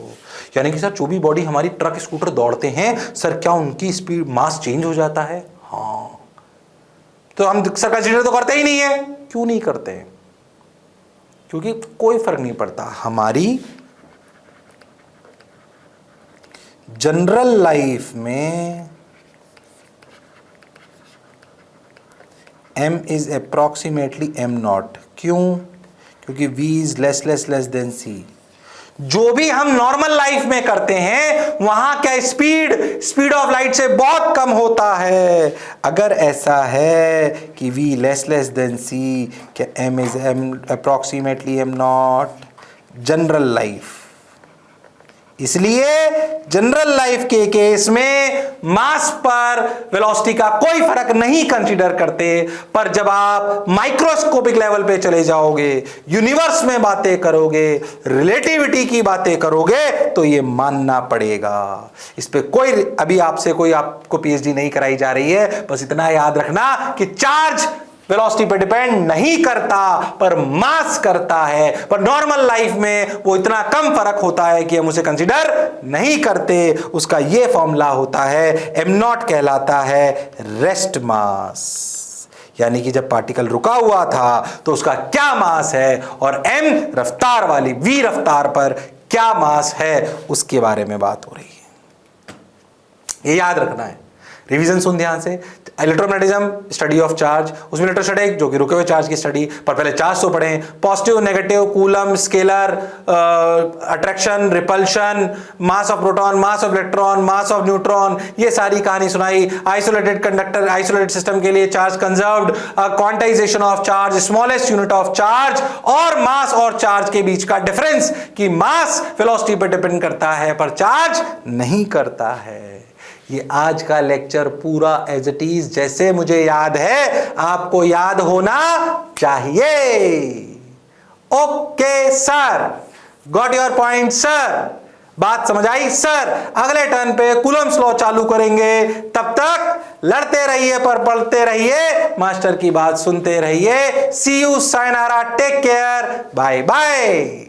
यानी कि सर जो भी बॉडी हमारी ट्रक स्कूटर दौड़ते हैं सर, क्या उनकी स्पीड मास चेंज हो जाता है? हाँ, तो हम सर कंसीडर तो करते ही नहीं है। क्यों नहीं करते हैं? क्योंकि कोई फर्क नहीं पड़ता। हमारी जनरल लाइफ में m is approximately m not. क्यों? क्योंकि v is less than c। जो भी हम नॉर्मल लाइफ में करते हैं वहां क्या स्पीड ऑफ लाइट से बहुत कम होता है। अगर ऐसा है कि v लेस देन c, क्या m is approximately m not? General life, इसलिए जनरल लाइफ के केस में मास पर वेलोसिटी का कोई फर्क नहीं कंसीडर करते। पर जब आप माइक्रोस्कोपिक लेवल पे चले जाओगे, यूनिवर्स में बातें करोगे, रिलेटिविटी की बातें करोगे, तो ये मानना पड़ेगा। इस पे कोई अभी आपसे कोई आपको पीएचडी नहीं कराई जा रही है। बस इतना याद रखना कि चार्ज वेलोसिटी पे डिपेंड नहीं करता पर मास करता है। पर नॉर्मल लाइफ में वो इतना कम फर्क होता है कि हम उसे कंसीडर नहीं करते। उसका ये फॉर्मूला होता है, m नॉट कहलाता है रेस्ट मास। यानी कि जब पार्टिकल रुका हुआ था तो उसका क्या मास है, और m रफ्तार वाली v रफ्तार पर क्या मास है, उसके बारे में बात हो रही है। ये याद रखना है। रिवीजन सुन ध्यान से। इलेक्ट्रोमैग्नेटिज्म, स्टडी ऑफ चार्ज, उसमें इलेक्ट्रोस्टैटिक जो कि रुके हुए चार्ज की स्टडी। पर पहले चार्ज तो पढ़ें, positive negative, coulomb, scalar, attraction, repulsion, mass of proton, mass of electron, mass of neutron, ये सारी कहानी सुनाई। आइसोलेटेड कंडक्टर, आइसोलेटेड सिस्टम के लिए charge conserved, quantization of charge, smallest unit of charge, और मास और चार्ज के बीच का डिफरेंस कि मास वेलोसिटी पर डिपेंड करता है पर चार्ज नहीं करता है। ये आज का लेक्चर पूरा एज इट इज जैसे मुझे याद है आपको याद होना चाहिए। Okay sir, got your point sir, बात समझ आई सर। अगले टर्न पे कूलम्स लॉ चालू करेंगे, तब तक लड़ते रहिए पर पढ़ते रहिए, मास्टर की बात सुनते रहिए। सी यू, सायनारा, टेक केयर, बाय बाय।